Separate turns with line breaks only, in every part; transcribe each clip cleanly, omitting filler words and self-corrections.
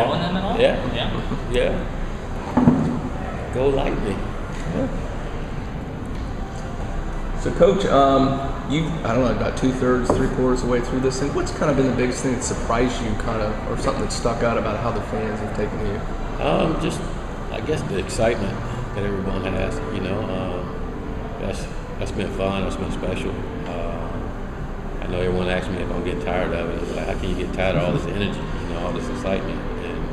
Following them at all?
Yeah. Go lightly.
Yeah. So, Coach, I don't know, about 2/3, 3/4 of the way through this thing. What's kind of been the biggest thing that surprised you, or something that stuck out about how the fans have taken to you?
Just, I guess, the excitement that everyone has. That's been fun. That's been special. I know everyone asks me if I'm getting tired of it. It's like, how can you get tired of all this energy, all this excitement? And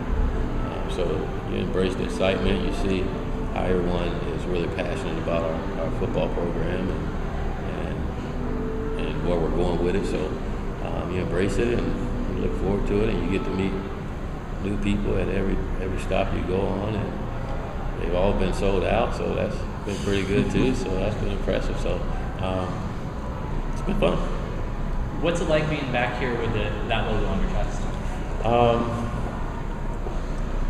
so you embrace the excitement. You see how everyone is really passionate about our football program and where we're going with it. So you embrace it and you look forward to it, and you get to meet new people at every stop you go on, and they've all been sold out. So that's been pretty good too. So that's been impressive. So it's been fun.
What's it like being back here with that logo on your chest?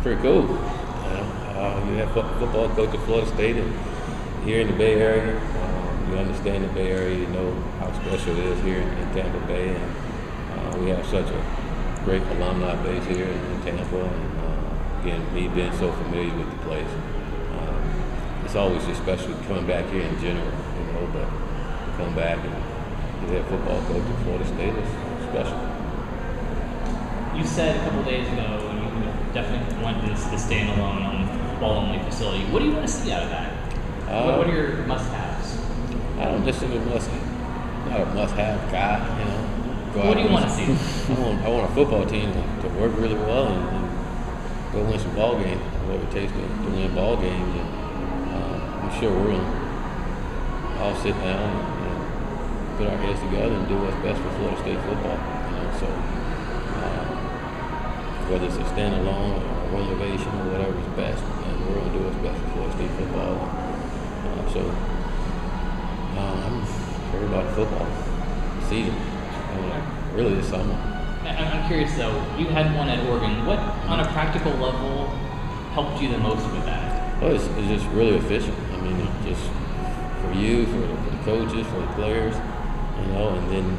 Pretty cool. You have football coach at Florida State, and here in the Bay Area, you understand the Bay Area. You know how special it is here in Tampa Bay, and we have such a great alumni base here in Tampa. And again, me being so familiar with the place, it's always just special coming back here in general. But come back and be head football coach at Florida State is special.
You said a couple days ago you definitely want this to standalone on football-only facility. What do you want to see out of that? What are your must-haves?
I don't necessarily not a must-have guy.
What do you want to see?
I want a football team to work really well and go win some ball games. Whatever it takes to win ball games. And I'm sure we're gonna all sit down and put our heads together and do what's best for Florida State football. So whether it's a standalone or a renovation or whatever is best, and we're gonna do what's best for Florida State football. I'm worried about football season. Really this summer.
I'm curious though, you had one at Oregon. What, on a practical level, helped you the most with that?
Well, it's just really efficient. Just for you, for the coaches, for the players, and then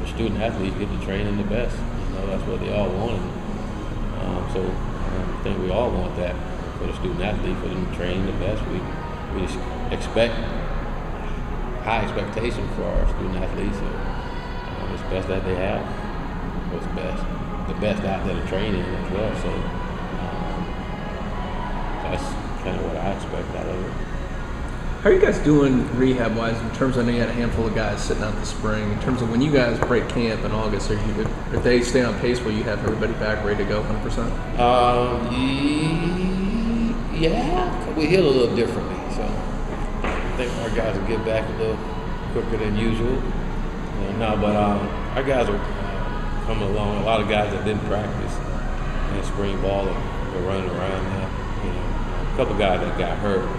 the student athletes get to train in the best. That's what they all want. So I think we all want that for the student athlete, for them to train the best. We just expect high expectation for our student athletes. So it's best that they have what's best, the best out there to train in as well. So that's kind of what I expect out of it.
How are you guys doing rehab-wise in terms of, I know you had a handful of guys sitting out the spring, in terms of when you guys break camp in August, if they stay on pace, will you have everybody back ready to go 100%?
Yeah, we hit a little differently, so I think our guys will get back a little quicker than usual. But our guys are coming along. A lot of guys that didn't practice in spring ball are running around now. A couple guys that got hurt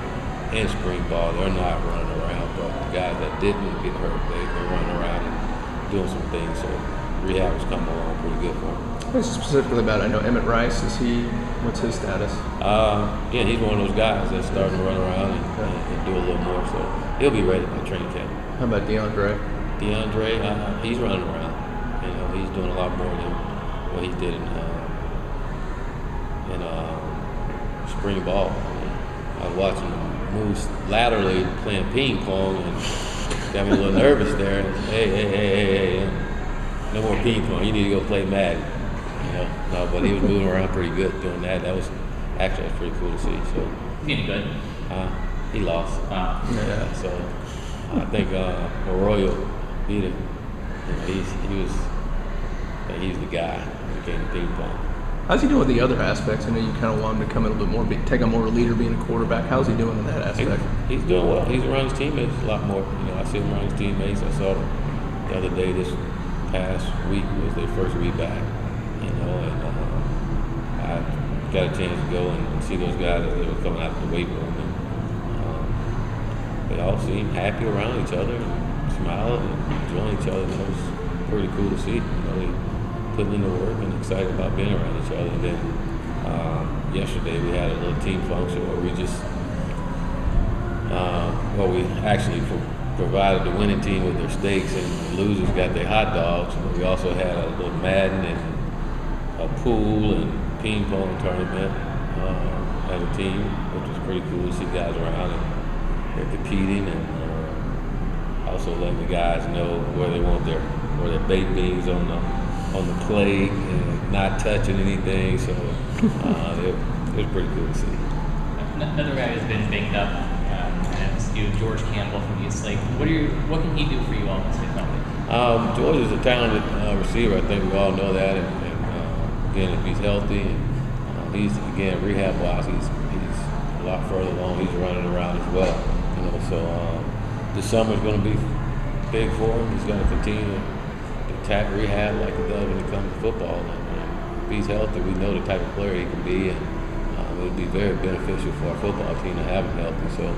in spring ball, they're not running around, but the guys that didn't get hurt, they're running around and doing some things. So rehab has come along pretty good for him.
Specifically about, I know Emmett Rice, what's his status?
He's one of those guys that's starting to run around and do a little more, so he'll be ready by training camp.
How about DeAndre?
He's running around. He's doing a lot more than what he did in spring ball. I was watching him move laterally playing ping pong and got me a little nervous there. Hey, no more ping pong. You need to go play Madden. But he was moving around pretty good doing that. That was pretty cool to see. So
any good?
He lost.
Yeah.
So I think Arroyo beat him. He's the guy who came to ping pong.
How's he doing with the other aspects? I know you kind of want him to come in a little bit more, take on more of a leader, being a quarterback. How's he doing in that aspect?
He's doing well. He's around his teammates a lot more. I see him around his teammates. I saw them the other day. This past week was their first week back. And I got a chance to go and see those guys as they were coming out of the weight room. And they all seem happy around each other and smiling and enjoying each other. That was pretty cool to see. They putting in the work and excited about being around each other. And then yesterday we had a little team function where we just, we actually provided the winning team with their steaks and the losers got their hot dogs. We also had a little Madden and a pool and ping pong tournament as a team, which was pretty cool to see guys around and they're competing, and also letting the guys know where they want their baked beans on the plate and not touching anything. So it was pretty cool to see.
Another guy who's been banged up, and it's you, George Campbell from East Lake. What can he do for you all in this tournament?
George is a talented receiver. I think we all know that. And again, if he's healthy, and he's again rehab-wise, he's a lot further along. He's running around as well. So this summer's going to be big for him. He's going to continue to attack rehab like he does when it comes to football. And if he's healthy, we know the type of player he can be, and it would be very beneficial for our football team to have him healthy. So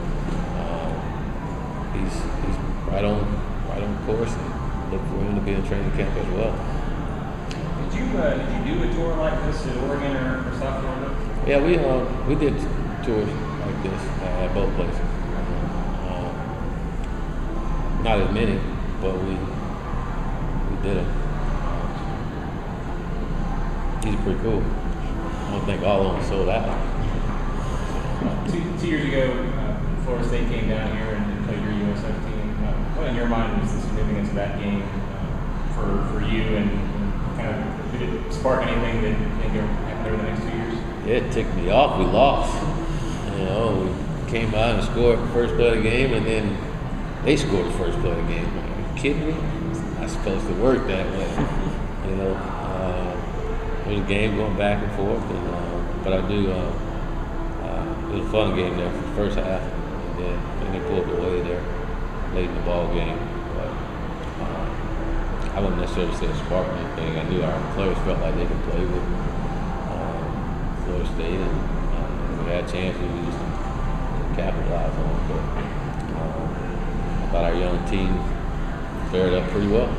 he's right on course, and look for him to be in training camp as well.
Did you do a tour like this at Oregon or South Florida?
Yeah, we did tours like this at both places. Not as many, but we did them. These are pretty cool. I don't think all of them sold out.
2 years ago, Florida State came down here and played your USF team. What in your mind was the significance of that game for you, and kind of did it spark anything that you think happened over the next 2 years?
Yeah, it ticked me off. We lost. We came out and scored the first play of the game, and then they scored the first play of the game. Are you kidding me? It's not supposed to work that way. It was a game going back and forth, but I do. It was a fun game there for the first half, and then they pulled away there late in the ball game. But I wouldn't necessarily say it sparked anything. I knew our players felt like they could play with Florida State, and we had a chance. We just capitalize on it. But I thought our young team fared up pretty well.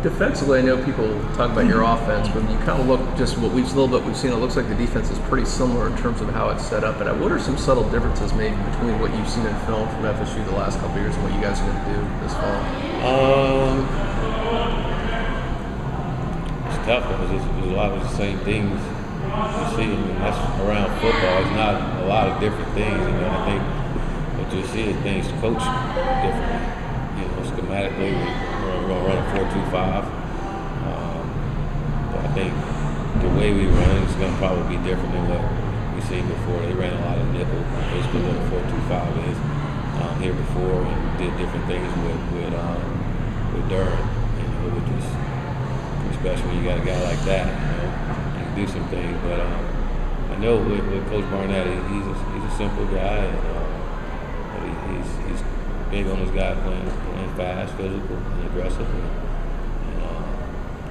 Defensively, I know people talk about your offense, but you kind of look just we've seen. It looks like the defense is pretty similar in terms of how it's set up. And what are some subtle differences maybe between what you've seen in film from FSU the last couple of years and what you guys are going to do this fall?
It's tough because there's a lot of the same things you see. I mean, that's around football. It's not a lot of different things. I think what you see is things coached differently. Schematically, we're going to run a 4-2-5. But I think the way we run is going to probably be different than what we've seen before. They ran a lot of nickel, basically what a 4-2-5 is here before, and did different things with Durham, which is pretty special when you got a guy like that. You can do some things. But I know with Coach Barnett, he's a simple guy. He's big on his guy playing fast, physical, and aggressive. And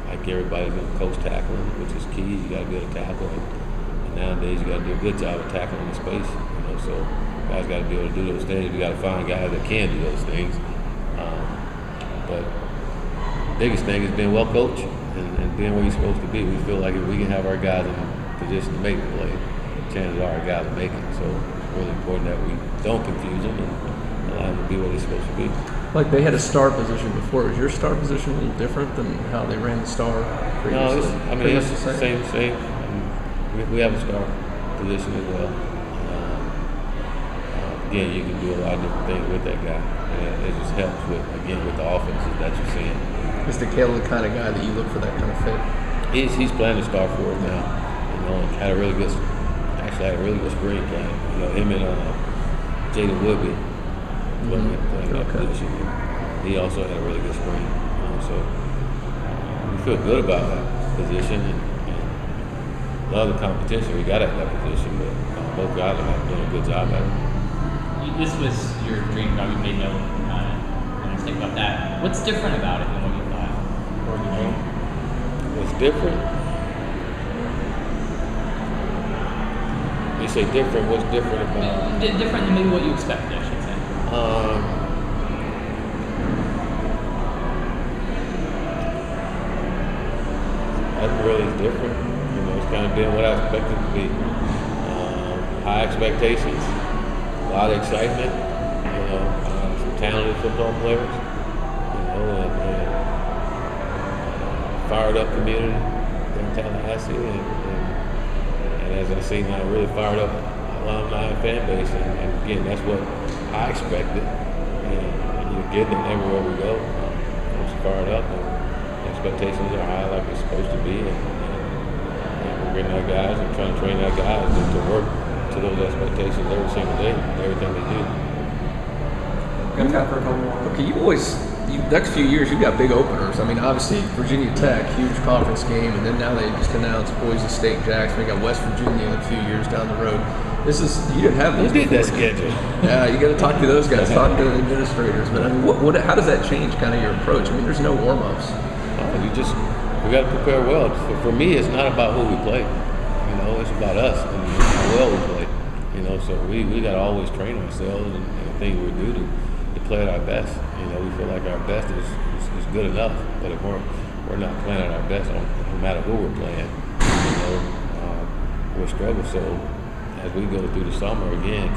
like everybody's going to coach tackling, which is key. You got to be able to tackle. And nowadays, you got to do a good job of tackling in space. So guys got to be able to do those things. We got to find guys that can do those things. But the biggest thing is being well coached and being where you're supposed to be. We feel like if we can have our guys in position to make the play, chances are our guys will make it. So it's really important that we don't confuse them and allow them to be where they're supposed to be.
Like they had a star position before. Was your star position a little different than how they ran the star previously?
No, it's the same. We have a star position as well. Again, you can do a lot of different things with that guy. And it just helps with the offenses that you're seeing.
Is DeKale the kind of guy that you look for that kind of fit?
He's playing the star for it now. Had a really good spring game. Him and Jaden Woodby. Playing that position. He also had a really good spring. So we feel good about that position and love the competition we got at that position, but both guys are doing a good job at it.
This was your dream job. You made no mistake about that. What's different about it than what you thought? Or your dream?
What's different? You say different. What's different about it?
Different than maybe what you expected, I should say.
That's really different. It's kind of been what I expected it to be. High expectations, a lot of excitement. Some talented football players. And fired up community in Tallahassee, and as I see now, really fired up alumni and fan base, and again, that's what I expected. And you're getting it everywhere we go. Folks are fired up, and expectations are high like it's supposed to be, and we're getting our guys and trying to train our guys to work to those expectations every single day, everything they do.
Got time for a couple more. Okay, next few years you've got big openers. I mean, obviously Virginia Tech, huge conference game, and then now they just announced Boise State, Jackson. We got West Virginia in a few years down the road. You didn't have these.
Who did that schedule?
Yeah, you got to talk to those guys, talk to the administrators. But I mean, how does that change kind of your approach? I mean, there's no warm ups.
We got to prepare well. For me, it's not about who we play. You know, it's about us and how well we play. You know, so we got to always train ourselves and the things we do to play at our best. You know, we feel like our best is good enough, but if we're not playing at our best, no matter who we're playing, you know, we'll struggle. So as we go through the summer again,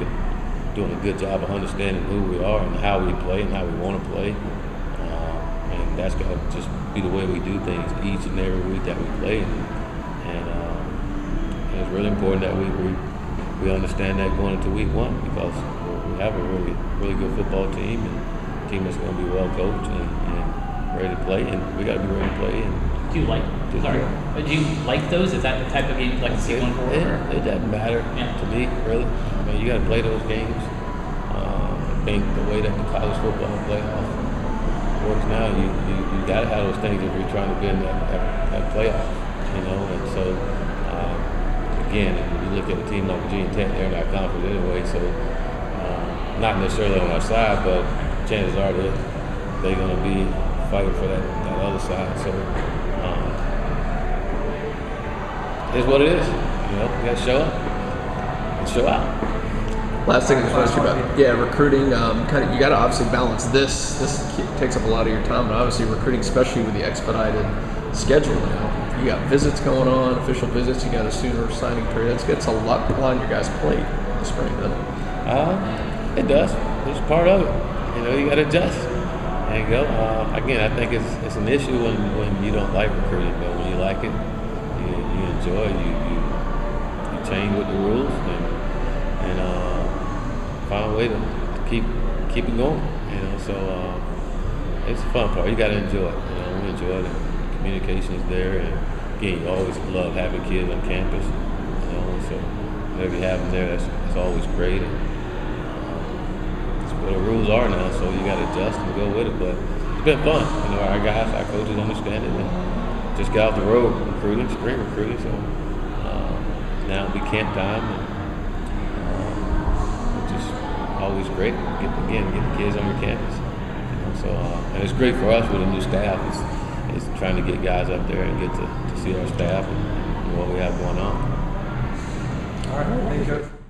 doing a good job of understanding who we are and how we play and how we want to play, and that's got to just be the way we do things each and every week that we play. And it's really important that we understand that going into week one, because we have a really good football team, and a team that's going to be well coached and ready to play, and we got to be ready to play. And
do you like those? Is that the type of game you'd like to see going forward?
It doesn't matter to me, really. I mean, you got to play those games. I think the way that the college football playoff works now, you got to have those things if you're trying to get in that playoff, you know. And so, again, when you look at a team like Virginia Tech, they're in our conference anyway, so not necessarily on our side, but chances are they're going to be fighting for that other side. So it's what it is. You know, you got to show up and show out.
Last thing I just want to ask you about, recruiting. You got to obviously balance this. This takes up a lot of your time, but obviously recruiting, especially with the expedited schedule now. You got visits going on, official visits. You got a sooner signing period. It gets a lot on your guys' plate this spring, doesn't it?
It does. It's part of it. You know, you got to adjust and go. Again, I think it's an issue when you don't like recruiting, but when you like it, you enjoy it. You change with the rules and find a way to keep it going. You know, so it's a fun part. You got to enjoy it. You know, we enjoy it. Communication is there, and again, you always love having kids on campus. You know, so whenever you have them there, that's always great. And, the rules are now, so you got to adjust and go with it. But it's been fun. You know, our guys, our coaches understand it, and just got out the road recruiting, spring recruiting. So now it'll be camp time, and just always great. Get the kids on your campus. You know, so and it's great for us with a new staff. It's trying to get guys up there and get to see our staff and what we have going on.
All right, thank you, Coach.